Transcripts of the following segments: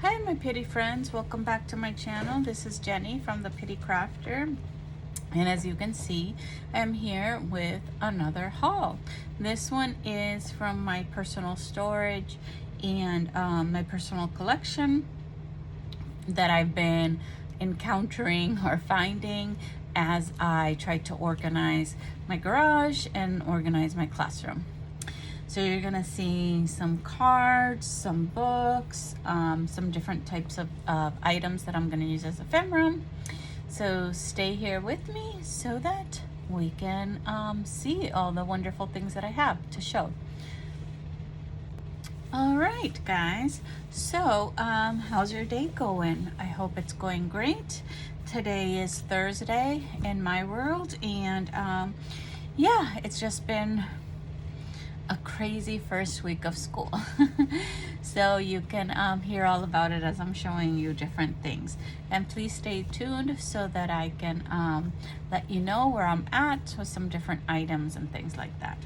Hi my Pitty friends, welcome back to my channel. This is Jenny from the Pitty Crafter, and as you can see, I'm here with another haul. This one is from my personal storage and my personal collection that I've been encountering or finding as I try to organize my garage and organize my classroom. So you're gonna see some cards, some books, some different types of items that I'm gonna use as ephemera. So stay here with me so that we can see all the wonderful things that I have to show. All right, guys. So how's your day going? I hope it's going great. Today is Thursday in my world, and yeah, it's just been a crazy first week of school. So you can hear all about it as I'm showing you different things, and please stay tuned so that I can let you know where I'm at with some different items and things like that.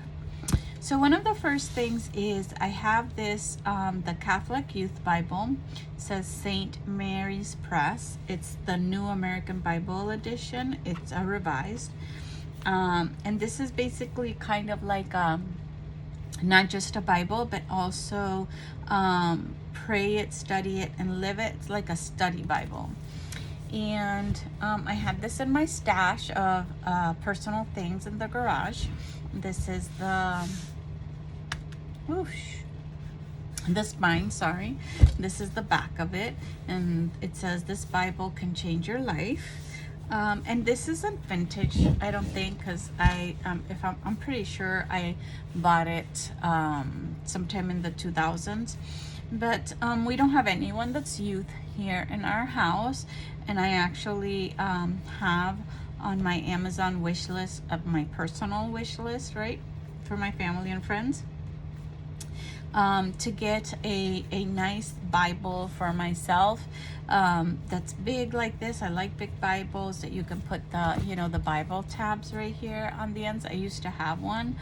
So one of the first things is I have this the Catholic Youth Bible. It says St. Mary's Press. It's the New American Bible edition. It's a revised, and this is basically kind of like not just a Bible, but also pray it, study it, and live it. It's like a study Bible. And I had this in my stash of personal things in the garage. This is the the spine, sorry. This is the back of it, and it says this Bible can change your life. And this isn't vintage, I don't think, because I'm pretty sure I bought it sometime in the 2000s. But we don't have anyone that's youth here in our house, and I actually have on my Amazon wish list, of my personal wish list, right, for my family and friends, to get a nice Bible for myself that's big like this. I like big Bibles that you can put the Bible tabs right here on the ends. I used to have one,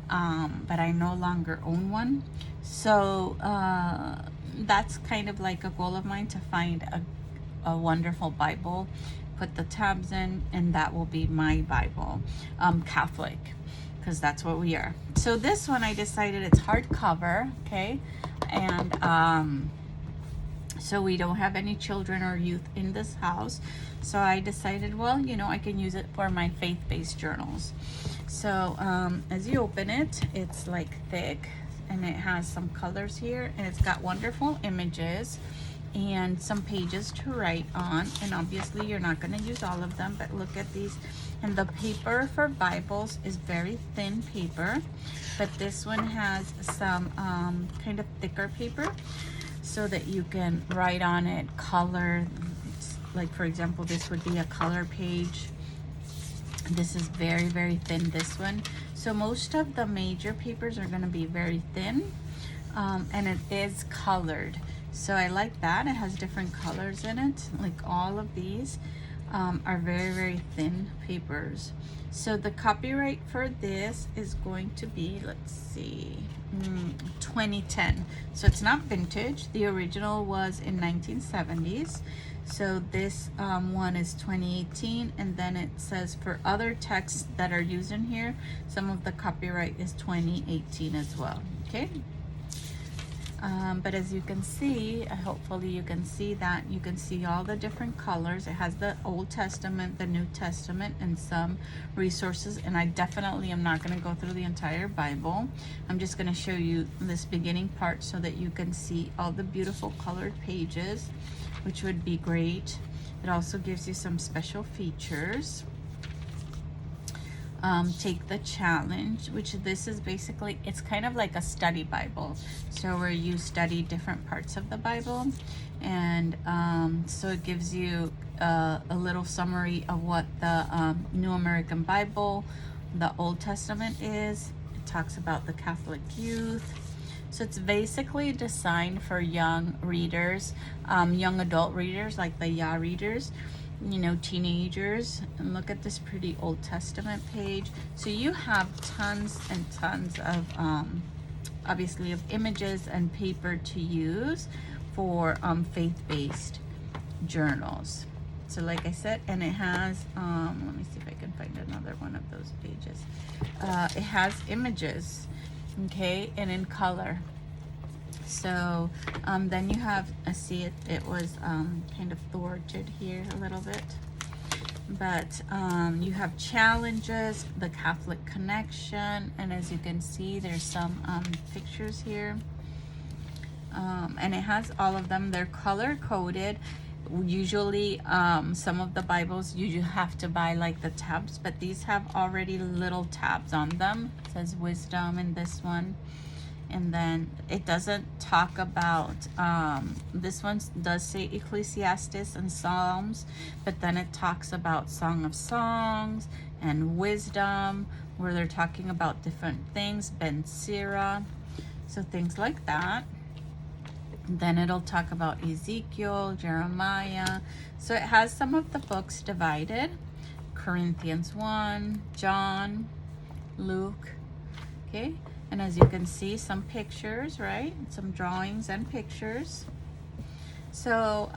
but I no longer own one. So that's kind of like a goal of mine, to find a wonderful Bible, put the tabs in, and that will be my Bible, Catholic, because that's what we are. So this one I decided it's hardcover, okay, and so we don't have any children or youth in this house. So I decided, well, I can use it for my faith-based journals. So as you open it, it's like thick, and it has some colors here, and it's got wonderful images and some pages to write on. And obviously you're not going to use all of them, but look at these. And the paper for Bibles is very thin paper, but this one has some kind of thicker paper, so that you can write on it, color. Like, for example, this would be a color page. This is very, very thin, this one. So most of the major papers are going to be very thin, and it is colored. So I like that. It has different colors in it. Like, all of these are very, very thin papers. So the copyright for this is going to be, let's see, 2010. So it's not vintage. The original was in 1970s. So this one is 2018, and then it says for other texts that are used in here, some of the copyright is 2018 as well. Okay. But as you can see, hopefully you can see that. You can see all the different colors. It has the Old Testament, the New Testament, and some resources. And I definitely am not going to go through the entire Bible. I'm just going to show you this beginning part so that you can see all the beautiful colored pages, which would be great. It also gives you some special features. Take the challenge, which this is basically, it's kind of like a study Bible, so where you study different parts of the Bible. And so it gives you a little summary of what the New American Bible, the Old Testament is. It talks about the Catholic youth. So it's basically designed for young readers, young adult readers, like the YA readers, teenagers. And look at this pretty Old Testament page. So you have tons and tons of obviously of images and paper to use for faith-based journals. So like I said, and it has, let me see if I can find another one of those pages. It has images, okay, and in color. So then you have, I see it was kind of thwarted here a little bit. But you have challenges, the Catholic connection, and as you can see, there's some pictures here. And it has all of them. They're color coded. Usually some of the Bibles you have to buy like the tabs, but these have already little tabs on them. It says wisdom in this one. And then it doesn't talk about, this one does say Ecclesiastes and Psalms, but then it talks about Song of Songs and Wisdom, where they're talking about different things, Ben Sira, so things like that. Then it'll talk about Ezekiel, Jeremiah. So it has some of the books divided. Corinthians 1, John, Luke, okay? And as you can see, some pictures, right? Some drawings and pictures. So,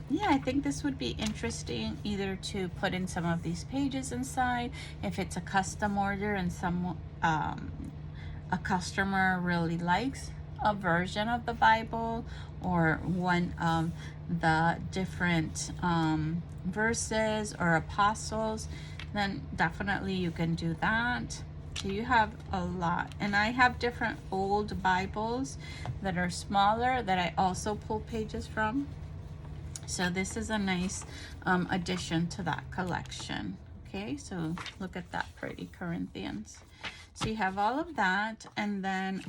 yeah, I think this would be interesting either to put in some of these pages inside, if it's a custom order and some a customer really likes a version of the Bible or one of the different verses or apostles, then definitely you can do that. So you have a lot, and I have different old Bibles that are smaller that I also pull pages from. So this is a nice addition to that collection. Okay, so look at that pretty Corinthians. So you have all of that, and then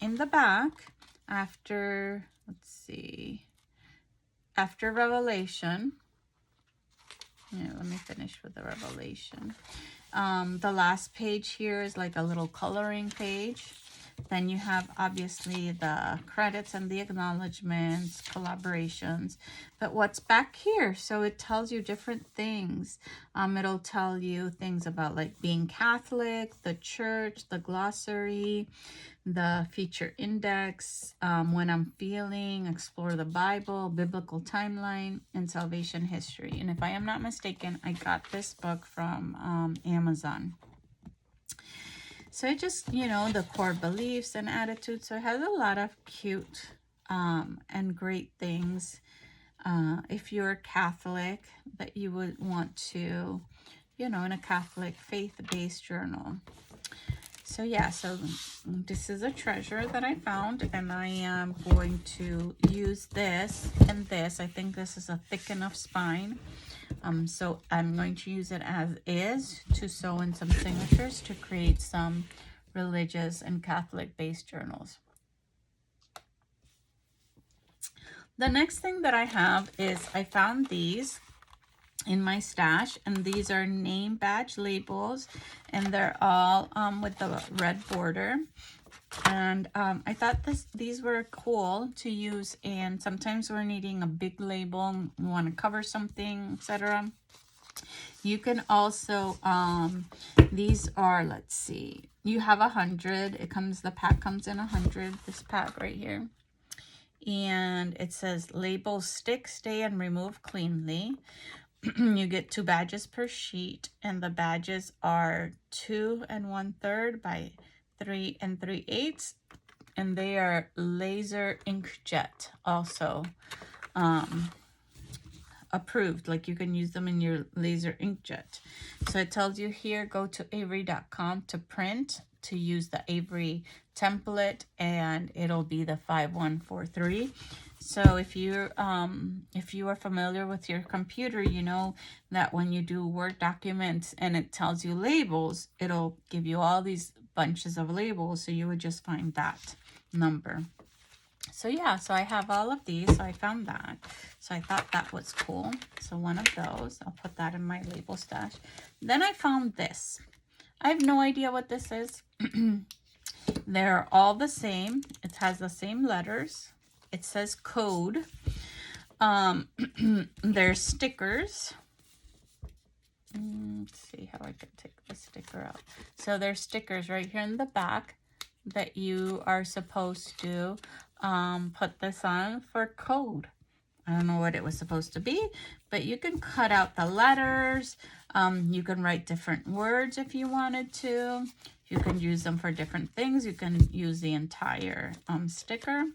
in the back, after, let's see, after Revelation, yeah, let me finish with the Revelation. The last page here is like a little coloring page. Then you have obviously the credits and the acknowledgements, collaborations. But what's back here? So it tells you different things. It'll tell you things about like being Catholic, the church, the glossary, the feature index, when I'm feeling, explore the Bible, biblical timeline, and salvation history. And if I am not mistaken, I got this book from Amazon. So it just, you know, the core beliefs and attitudes. So it has a lot of cute and great things. If you're Catholic, that you would want to, you know, in a Catholic faith-based journal. So yeah, so this is a treasure that I found, and I am going to use this and this. I think this is a thick enough spine. So I'm going to use it as is to sew in some signatures to create some religious and Catholic-based journals. The next thing that I have is I found these in my stash, and these are name badge labels, and they're all with the red border. And I thought these were cool to use, and sometimes we're needing a big label, we want to cover something, etc. You can also these are, let's see, you have 100. It comes, the pack comes in 100, this pack right here, and it says label stick, stay, and remove cleanly. You get 2 badges per sheet, and the badges are 2 1/3 by 3 3/8, and they are laser inkjet also approved. Like you can use them in your laser inkjet. So it tells you here, go to Avery.com to print, to use the Avery template, and it'll be the 5143. So if you are familiar with your computer, you know that when you do Word documents and it tells you labels, it'll give you all these bunches of labels. So you would just find that number. So yeah, so I have all of these. So I found that. So I thought that was cool. So one of those, I'll put that in my label stash. Then I found this. I have no idea what this is. They're all the same. It has the same letters. It says code. They're stickers. Let's see how I can take the sticker out. So there's stickers right here in the back that you are supposed to put this on for code. I don't know what it was supposed to be, but you can cut out the letters. You can write different words if you wanted to. You can use them for different things. You can use the entire sticker.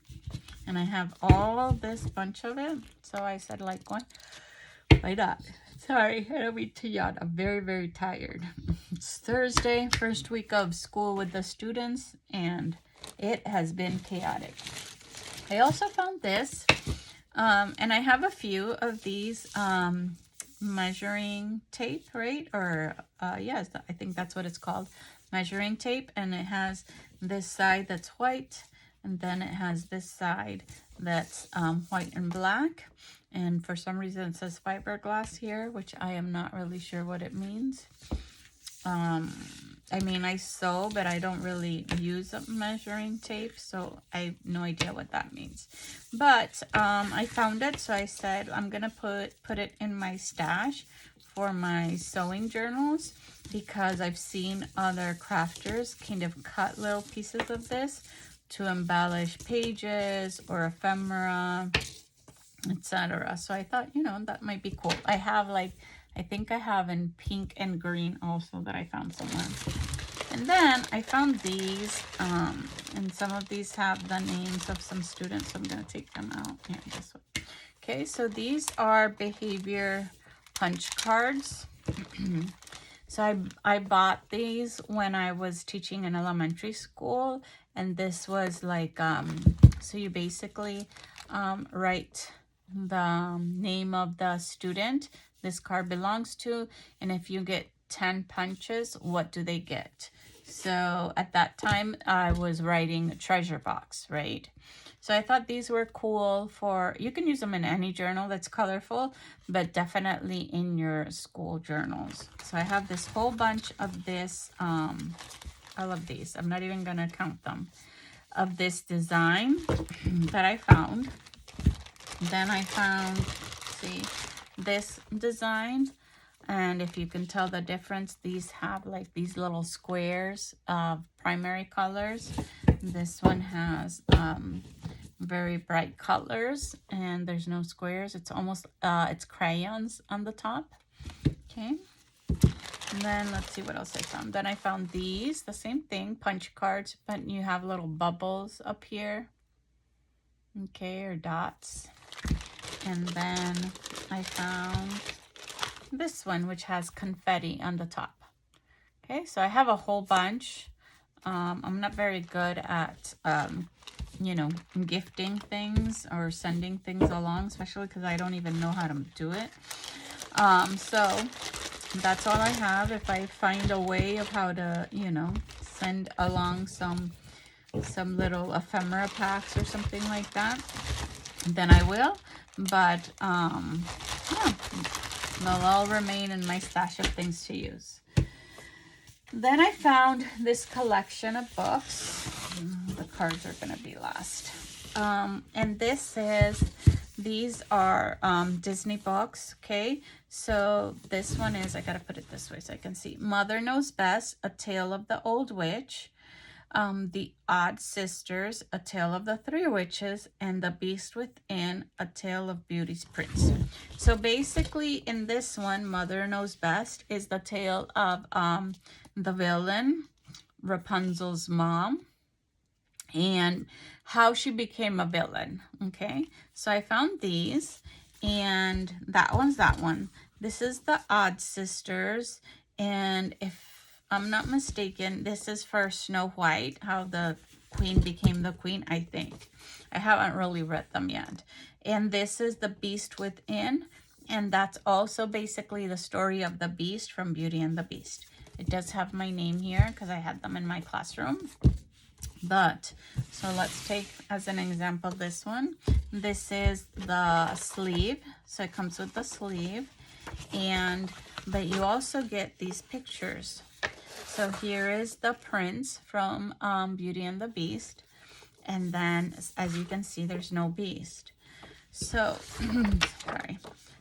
And I have all this bunch of it. So I said, like, why not? Sorry, I don't mean to yawn. I'm very, very tired. It's Thursday, first week of school with the students, and it has been chaotic. I also found this, and I have a few of these measuring tape, right? Or, yes, I think that's what it's called, measuring tape. And it has this side that's white, and then it has this side that's white and black. And for some reason it says fiberglass here, which I am not really sure what it means. I mean, I sew, but I don't really use a measuring tape, so I have no idea what that means. But I found it, so I said I'm gonna put it in my stash for my sewing journals, because I've seen other crafters kind of cut little pieces of this to embellish pages or ephemera, etc. So I thought, you know, that might be cool. I have, like, I think I have in pink and green also that I found somewhere. And then I found these, and some of these have the names of some students, so I'm going to take them out. Here, this one. Okay, so these are behavior punch cards. So I bought these when I was teaching in elementary school, and this was like, so you basically write the name of the student this card belongs to, and if you get 10 punches, what do they get? So at that time I was writing treasure box, right? So I thought these were cool for, you can use them in any journal that's colorful, but definitely in your school journals. So I have this whole bunch of this, all of these, I'm not even gonna count them, of this design that I found. Then I found, see, this design, and if you can tell the difference, these have like these little squares of primary colors. This one has very bright colors, and there's no squares. It's almost it's crayons on the top. Okay, and then let's see what else I found. Then I found these, the same thing, punch cards, but you have little bubbles up here, okay, or dots. And then I found this one, which has confetti on the top. Okay, so I have a whole bunch. I'm not very good at, you know, gifting things or sending things along, especially because I don't even know how to do it. So that's all I have. If I find a way of how to, you know, send along some little ephemera packs or something like that, then I will. But yeah, they'll all remain in my stash of things to use. Then I found this collection of books. The cards are gonna be last. And these are Disney books, okay? So this one is, I gotta put it this way so I can see. Mother Knows Best, A Tale of the Old Witch. The Odd Sisters, A Tale of the Three Witches, and The Beast Within, A Tale of Beauty's Prince. So basically in this one, Mother Knows Best is the tale of the villain, Rapunzel's mom, and how she became a villain, okay? So I found these, and that one's that one. This is the Odd Sisters, and if I'm not mistaken, this is for Snow White, how the queen became the queen, I think. I haven't really read them yet. And this is The Beast Within, and that's also basically the story of the Beast from Beauty and the Beast. It does have my name here because I had them in my classroom. But, so let's take as an example this one. This is the sleeve, so it comes with the sleeve, but you also get these pictures. So here is the prince from Beauty and the Beast. And then, as you can see, there's no beast. So, sorry.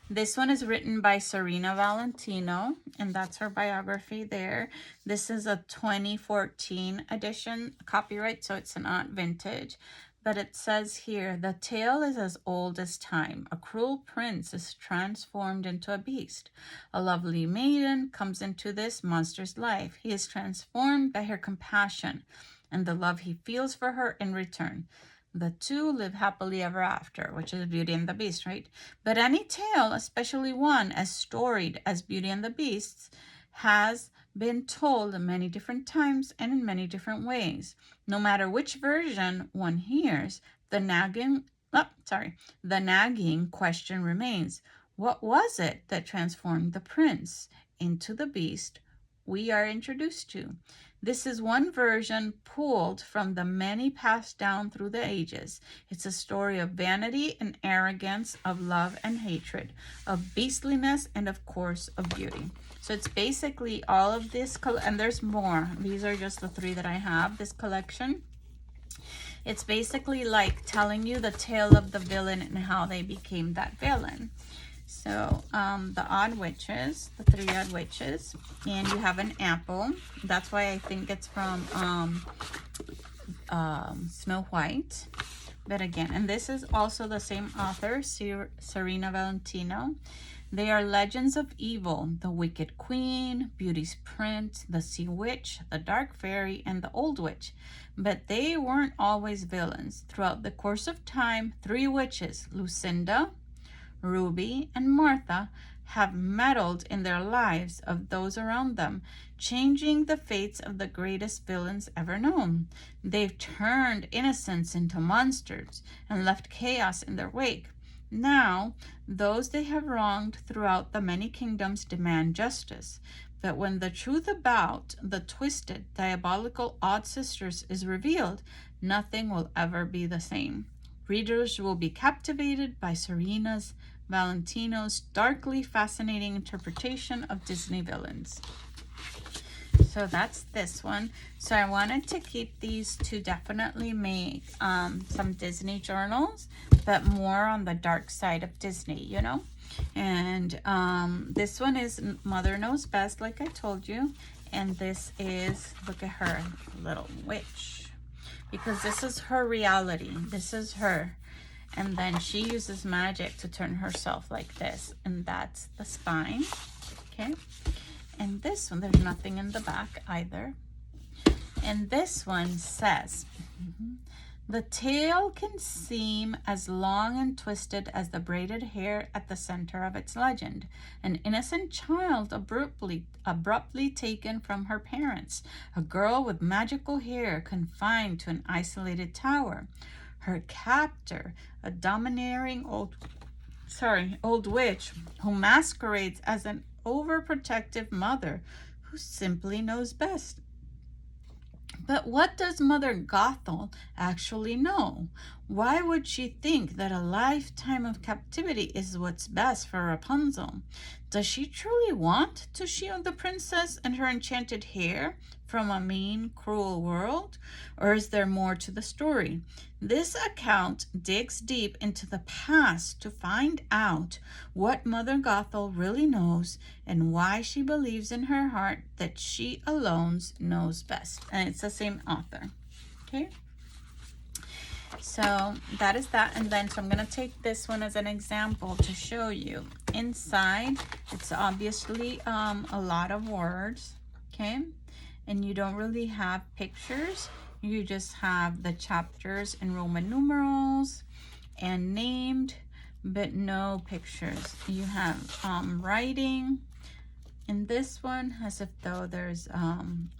This one is written by Serena Valentino, and that's her biography there. This is a 2014 edition copyright, so it's not vintage. but it says here, the tale is as old as time. A cruel prince is transformed into a beast. A lovely maiden comes into this monster's life. He is transformed by her compassion and the love he feels for her in return. The two live happily ever after, which is Beauty and the Beast, right? But any tale, especially one as storied as Beauty and the Beast's, has been told many different times and in many different ways. No matter which version one hears, the nagging question remains. What was it that transformed the prince into the beast we are introduced to? This is one version pulled from the many passed down through the ages. It's a story of vanity and arrogance, of love and hatred, of beastliness, and of course of beauty. So it's basically all of this, and there's more. These are just the 3 that I have, this collection. It's basically like telling you the tale of the villain and how they became that villain. So the Odd Witches, the 3 Odd Witches, and you have an apple. That's why I think it's from Snow White. But again, and this is also the same author, Serena Valentino. They are legends of evil: the Wicked Queen, Beauty's Prince, the Sea Witch, the Dark Fairy, and the Old Witch. But they weren't always villains. Throughout the course of time, 3 witches, Lucinda, Ruby, and Martha, have meddled in their lives of those around them, changing the fates of the greatest villains ever known. They've turned innocents into monsters and left chaos in their wake. Now, those they have wronged throughout the many kingdoms demand justice. But when the truth about the twisted, diabolical Odd Sisters is revealed, nothing will ever be the same. Readers will be captivated by Serena's Valentino's darkly fascinating interpretation of Disney villains. So that's this one. So I wanted to keep these to definitely make some Disney journals, but more on the dark side of Disney, you know. And this one is Mother Knows Best, like I told you. And this is, look at her, little witch. Because this is her reality. This is her. And then she uses magic to turn herself like this. And that's the spine. Okay. And this one, there's nothing in the back either. And this one says, the tale can seem as long and twisted as the braided hair at the center of its legend. An innocent child abruptly taken from her parents. A girl with magical hair confined to an isolated tower. Her captor, a domineering old witch who masquerades as an overprotective mother who simply knows best. But what does Mother Gothel actually know? Why would she think that a lifetime of captivity is what's best for Rapunzel? Does she truly want to shield the princess and her enchanted hair from a mean, cruel world? Or is there more to the story? This account digs deep into the past to find out what Mother Gothel really knows and why she believes in her heart that she alone knows best. And it's the same author. Okay? So that is that. And then so I'm going to take this one as an example to show you. Inside, it's obviously a lot of words. Okay? And you don't really have pictures. You just have the chapters in Roman numerals and named, but no pictures. You have writing in this one as if though there's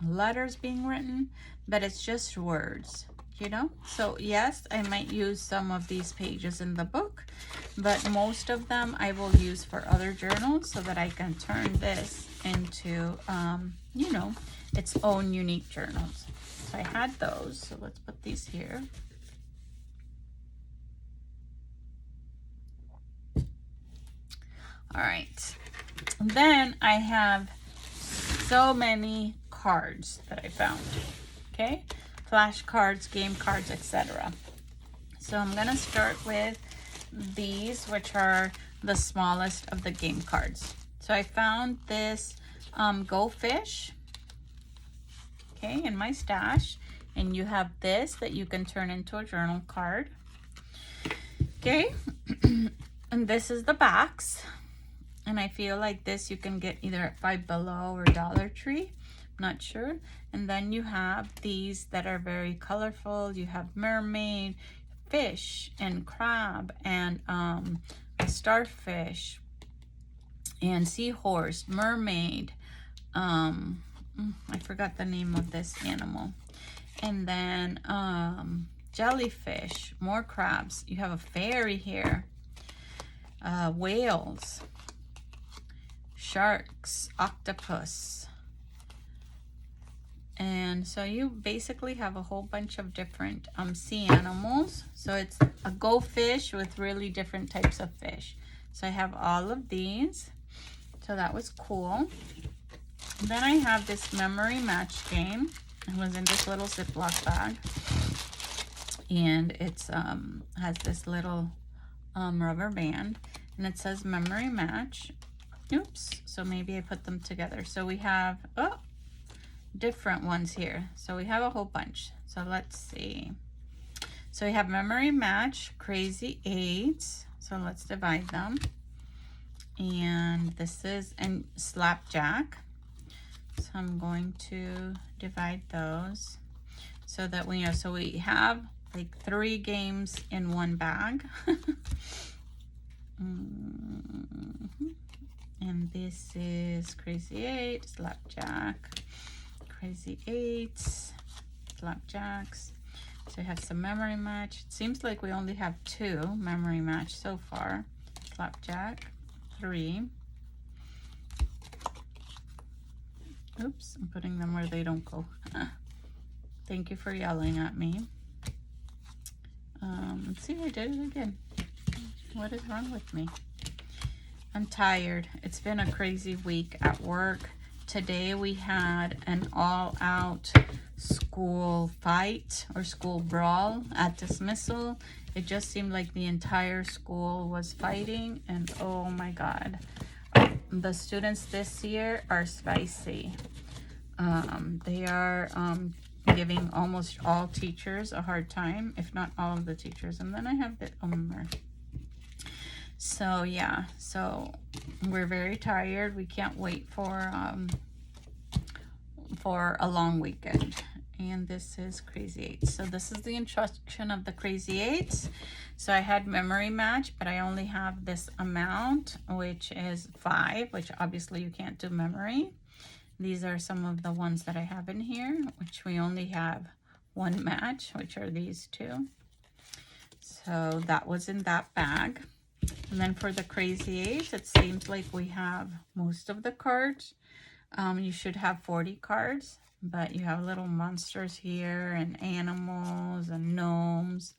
letters being written, but it's just words, you know. So yes, I might use some of these pages in the book, but most of them I will use for other journals so that I can turn this into you know, its own unique journals. So I had those, so let's put these here. All right, and then I have so many cards that I found. Okay, flashcards, game cards, etc. So I'm gonna start with these, which are the smallest of the game cards. So I found this Go Fish, okay, in my stash. And you have this that you can turn into a journal card. Okay, and this is the backs. And I feel like this you can get either at Five Below or Dollar Tree. I'm not sure. And then you have these that are very colorful. You have mermaid, fish, and crab, and a starfish, and seahorse, mermaid. I forgot the name of this animal. And then jellyfish, more crabs. You have a fairy here. Whales, sharks, octopus. And so you basically have a whole bunch of different sea animals. So it's a goldfish with really different types of fish. So I have all of these. So that was cool. And then I have this memory match game. It was in this little Ziploc bag. And it's has this little rubber band. And it says memory match. Oops. So maybe I put them together. So we have different ones here. So we have a whole bunch. So let's see. So we have memory match, crazy eights. So let's divide them. And this is and slapjack. So I'm going to divide those so that we know. So we have like 3 games in one bag. And this is crazy 8, slapjack, crazy 8s, slapjacks. So we have some memory match. It seems like we only have 2 memory match so far. Slapjack, 3. Oops, I'm putting them where they don't go. Thank you for yelling at me. Let's see, I did it again. What is wrong with me? I'm tired. It's been a crazy week at work. Today we had an all-out school fight or school brawl at dismissal. It just seemed like the entire school was fighting, and oh my God. The students this year are spicy. They are giving almost all teachers a hard time, if not all of the teachers. And then I have the so yeah, so we're very tired. We can't wait for a long weekend. And this is crazy 8. So this is the instruction of the crazy 8s. So I had memory match, but I only have this amount, which is 5, which obviously you can't do memory. These are some of the ones that I have in here, which we only have 1 match, which are these 2. So that was in that bag. And then for the crazy 8, it seems like we have most of the cards. You should have 40 cards, but you have little monsters here and animals and gnomes.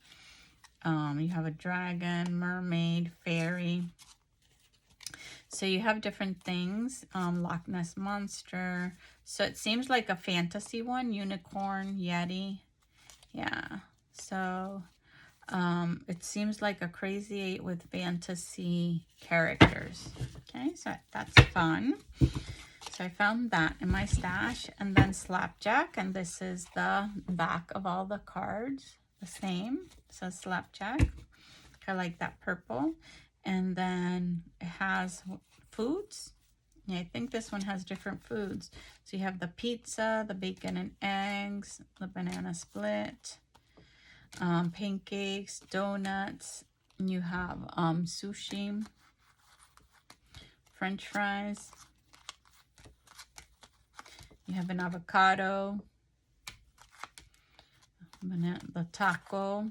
You have a dragon, mermaid, fairy. So you have different things. Loch Ness Monster. So it seems like a fantasy one. Unicorn, Yeti. Yeah. So it seems like a crazy 8 with fantasy characters. Okay, so that's fun. So I found that in my stash. And then slapjack. And this is the back of all the cards. The same. So slapjack. I like that purple. And then it has foods. Yeah, I think this one has different foods. So you have the pizza, the bacon and eggs, the banana split, pancakes, donuts. You have sushi, French fries. You have an avocado, the taco,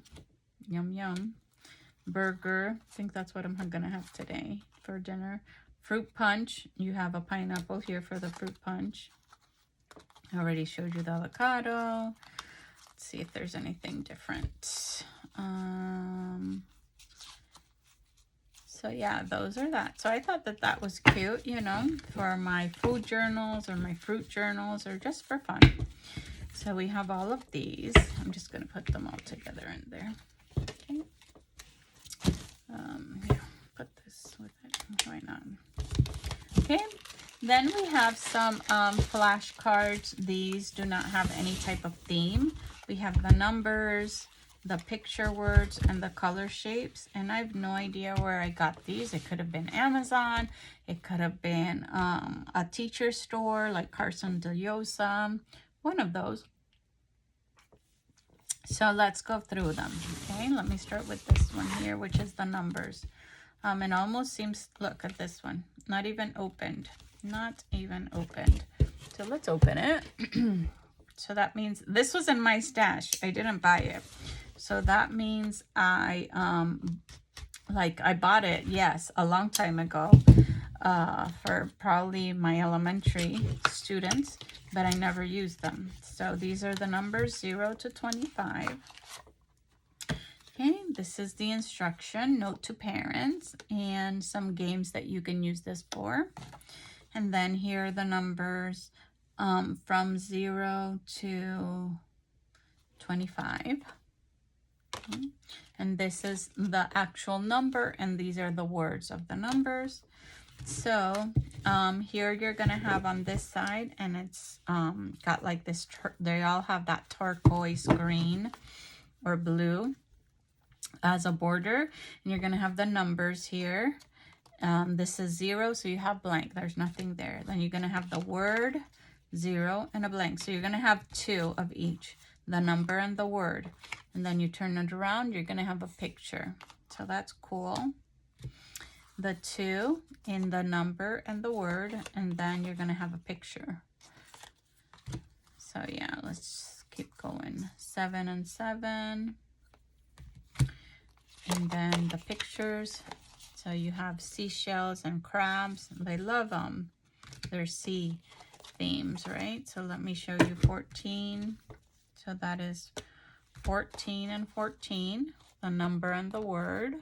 yum yum. Burger, I think that's what I'm gonna have today for dinner. Fruit punch, you have a pineapple here for the fruit punch. I already showed you the avocado. Let's see if there's anything different. So yeah, those are that. So I thought that that was cute, you know, for my food journals or my fruit journals or just for fun. So we have all of these. I'm just gonna put them all together in there. Okay. Here, put this with it. Why not? Okay. Then we have some flashcards. These do not have any type of theme. We have the numbers, the picture words, and the color shapes. And I have no idea where I got these. It could have been Amazon. It could have been a teacher store like Carson DeYosa, one of those. So let's go through them. Okay, let me start with this one here, which is the numbers. It almost seems, look at this one, not even opened. Not even opened. So let's open it. So that means this was in my stash. I didn't buy it. So that means I bought it, yes, a long time ago for probably my elementary students, but I never used them. So these are the numbers 0 to 25. Okay, this is the instruction, note to parents, and some games that you can use this for. And then here are the numbers from 0 to 25. Okay. And this is the actual number, and these are the words of the numbers. So here you're going to have on this side, and it's got like this, they all have that turquoise green or blue as a border, and you're going to have the numbers here. This is 0, so you have blank. There's nothing there. Then you're going to have the word, 0, and a blank. So you're going to have 2 of each, the number and the word. And then you turn it around, you're going to have a picture. So that's cool. The 2 in the number and the word, and then you're going to have a picture. So yeah, let's keep going. 7 and 7. And then the pictures. So you have seashells and crabs. They love them. They're sea themes, right? So let me show you 14. So that is 14 and 14, the number and the word.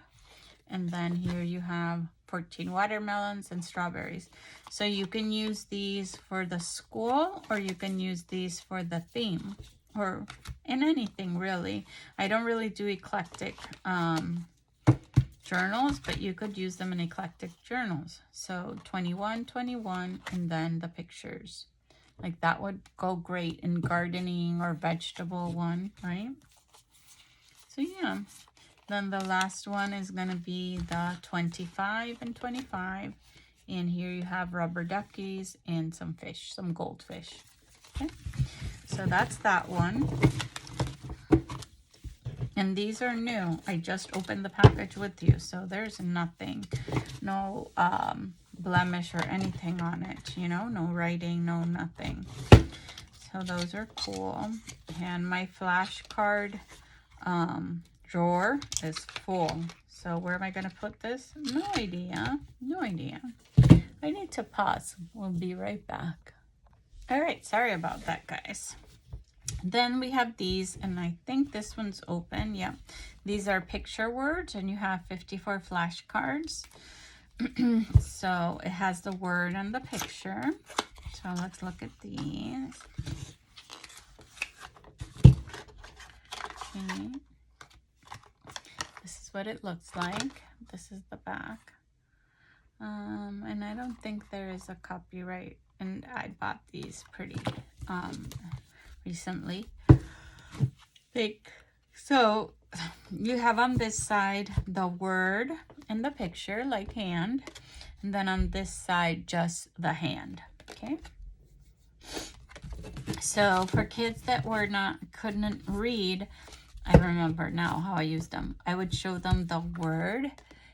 And then here you have 14 watermelons and strawberries. So you can use these for the school, or you can use these for the theme, or in anything really. I don't really do eclectic journals, but you could use them in eclectic journals. So 21, 21, and then the pictures. Like that would go great in gardening or vegetable one, right? So yeah. Then the last one is going to be the 25 and 25. And here you have rubber duckies and some fish, some goldfish. Okay. So that's that one. And these are new. I just opened the package with you. So there's nothing, no blemish or anything on it, you know, no writing, no nothing. So those are cool. And my flashcard drawer is full. So where am I going to put this? No idea. No idea. I need to pause. We'll be right back. All right. Sorry about that, guys. Then we have these, and I think this one's open. Yeah. These are picture words, and you have 54 flashcards. So it has the word and the picture. So let's look at these. Okay. This is what it looks like. This is the back. And I don't think there is a copyright. And I bought these pretty recently. So you have on this side the word and the picture, like hand. And then on this side, just the hand. Okay. So for kids that couldn't read, I remember now how I used them. I would show them the word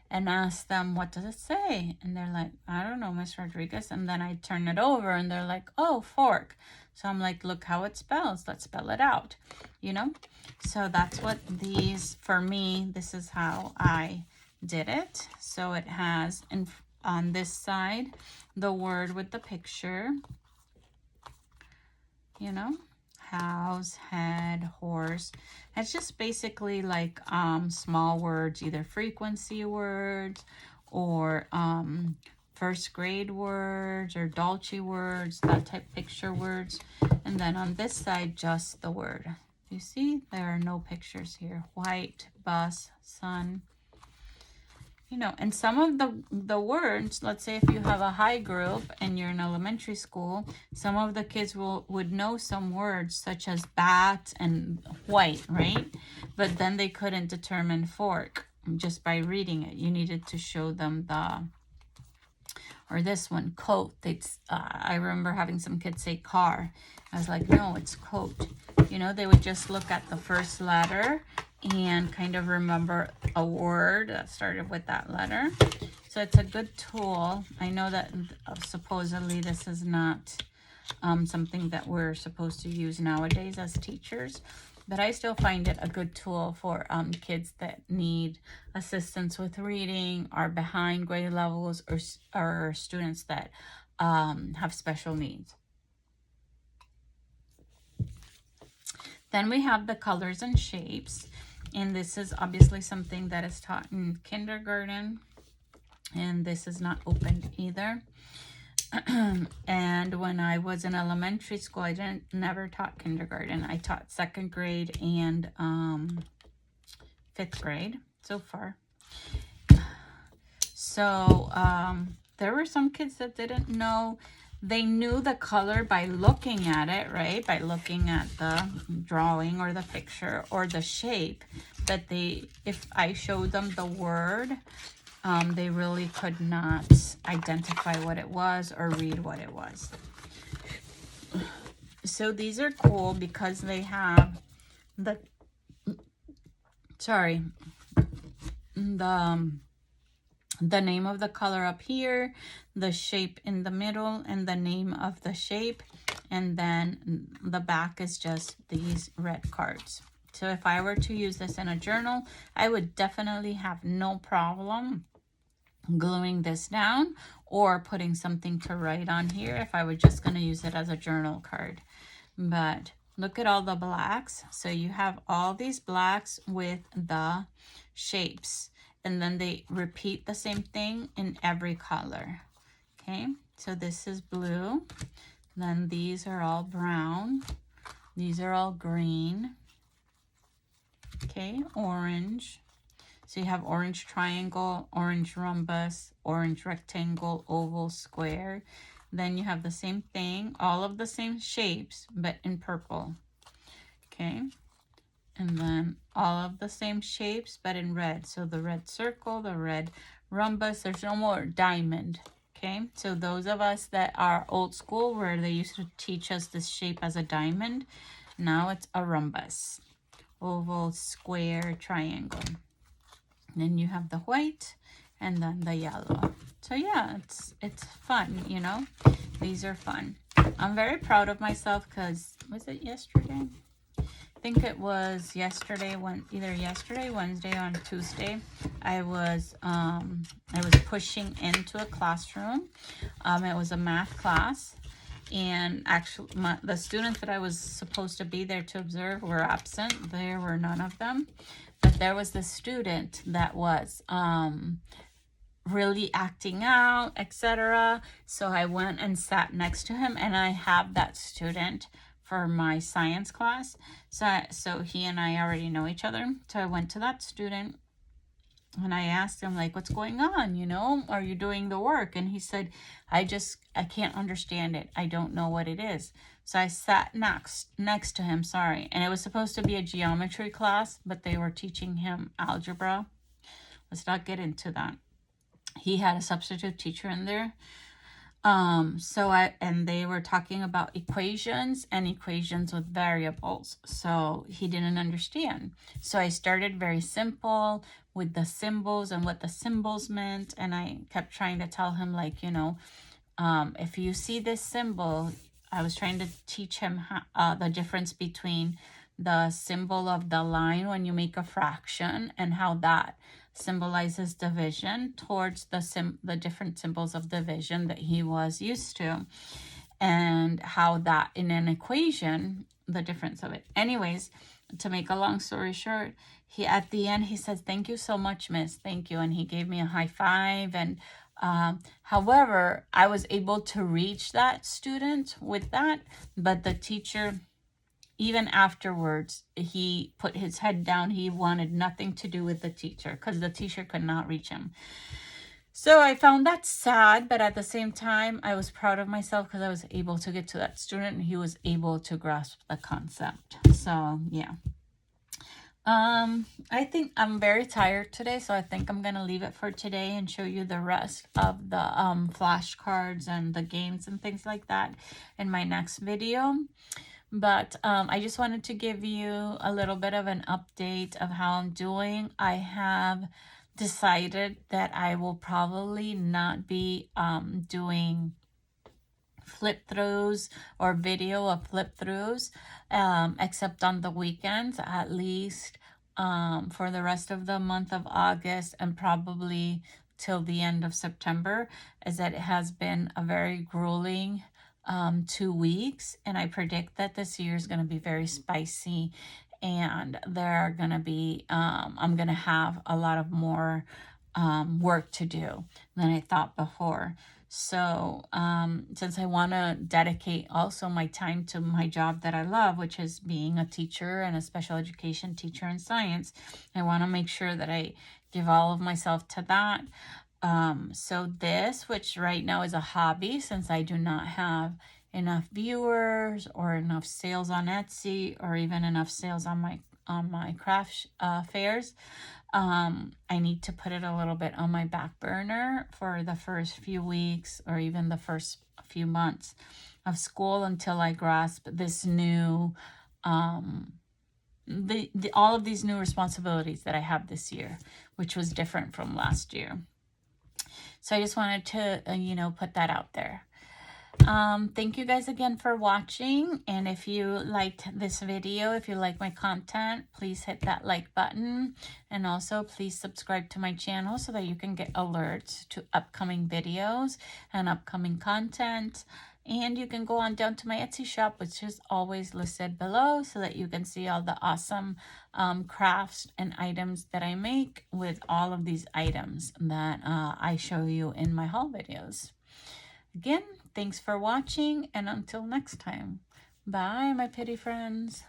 and ask them, what does it say? And they're like, I don't know, Miss Rodriguez. And then I turn it over and they're like, oh, fork. So I'm like, look how it spells. Let's spell it out, you know? So that's what these, for me, this is how I did it. So it has on this side, the word with the picture, you know? House, head, horse. It's just basically like small words, either frequency words or first grade words or Dolce words, that type picture words. And then on this side, just the word. You see, there are no pictures here. White, bus, sun. you know, and some of the words, let's say if you have a high group and you're in elementary school, some of the kids would know some words such as bat and white, right? But then they couldn't determine fork just by reading it. You needed to show them the, or this one, coat. I remember having some kids say car. I was like, no, it's coat. You know, they would just look at the first letter and kind of remember a word that started with that letter. So it's a good tool. I know that supposedly this is not something that we're supposed to use nowadays as teachers, but I still find it a good tool for kids that need assistance with reading, are behind grade levels, or students that have special needs. Then we have the colors and shapes. And this is obviously something that is taught in kindergarten. And this is not open either. And when I was in elementary school, I never taught kindergarten. I taught 2nd grade and 5th grade so far. So there were some kids that didn't know. They knew the color by looking at it, right? By looking at the drawing or the picture or the shape. But if I showed them the word, they really could not identify what it was or read what it was. So these are cool because they have the name of the color up here, the shape in the middle, and the name of the shape. And then the back is just these red cards. So if I were to use this in a journal, I would definitely have no problem gluing this down or putting something to write on here if I were just going to use it as a journal card. But look at all the blacks. So you have all these blacks with the shapes. And then they repeat the same thing in every color. Okay, so this is blue. Then these are all brown. These are all green. Okay, orange. So you have orange triangle, orange rhombus, orange rectangle, oval, square. Then you have the same thing, all of the same shapes, but in purple. Okay. And then all of the same shapes, but in red. So the red circle, the red rhombus, there's no more diamond. Okay, so those of us that are old school, where they used to teach us this shape as a diamond, now it's a rhombus. Oval, square, triangle. And then you have the white and then the yellow. So yeah, it's fun, you know. These are fun. I'm very proud of myself because, was it yesterday? I think it was yesterday, either yesterday, Wednesday, or on Tuesday. I was pushing into a classroom. It was a math class, and actually the students that I was supposed to be there to observe were absent. There were none of them, but there was the student that was really acting out, etc. So I went and sat next to him, and I have that student for my science class. So he and I already know each other. So I went to that student and I asked him, like, what's going on? You know, are you doing the work? And he said, I can't understand it. I don't know what it is. So I sat next to him, and it was supposed to be a geometry class, but they were teaching him algebra. Let's not get into that. He had a substitute teacher in there. And they were talking about equations and equations with variables. So he didn't understand. So I started very simple with the symbols and what the symbols meant. And I kept trying to tell him, like, you know, if you see this symbol, I was trying to teach him the difference between the symbol of the line when you make a fraction and how that symbolizes division towards the different symbols of division that he was used to, and how that in an equation, the difference of it. Anyways, to make a long story short, at the end he says, thank you so much, miss, thank you, and he gave me a high five. And however, I was able to reach that student with that, but the teacher even afterwards, he put his head down. He wanted nothing to do with the teacher because the teacher could not reach him. So I found that sad, but at the same time, I was proud of myself because I was able to get to that student and he was able to grasp the concept. So yeah. I think I'm very tired today, so I think I'm gonna leave it for today and show you the rest of the flashcards and the games and things like that in my next video. But I just wanted to give you a little bit of an update of how I'm doing. I have decided that I will probably not be doing flip throughs or video of flip throughs except on the weekends, at least for the rest of the month of August and probably till the end of September, as that it has been a very grueling 2 weeks, and I predict that this year is going to be very spicy, and there are going to be I'm going to have a lot of more work to do than I thought before. So since I want to dedicate also my time to my job that I love, which is being a teacher and a special education teacher in science, I want to make sure that I give all of myself to that. So this, which right now is a hobby, since I do not have enough viewers or enough sales on Etsy or even enough sales on my craft fairs, I need to put it a little bit on my back burner for the first few weeks or even the first few months of school until I grasp this new all of these new responsibilities that I have this year, which was different from last year. So I just wanted to put that out there. Thank you guys again for watching, and if you liked this video, if you like my content, please hit that like button, and also please subscribe to my channel so that you can get alerts to upcoming videos and upcoming content. And you can go on down to my Etsy shop, which is always listed below, so that you can see all the awesome crafts and items that I make with all of these items that I show you in my haul videos. Again, thanks for watching, and until next time, bye, my pretty friends.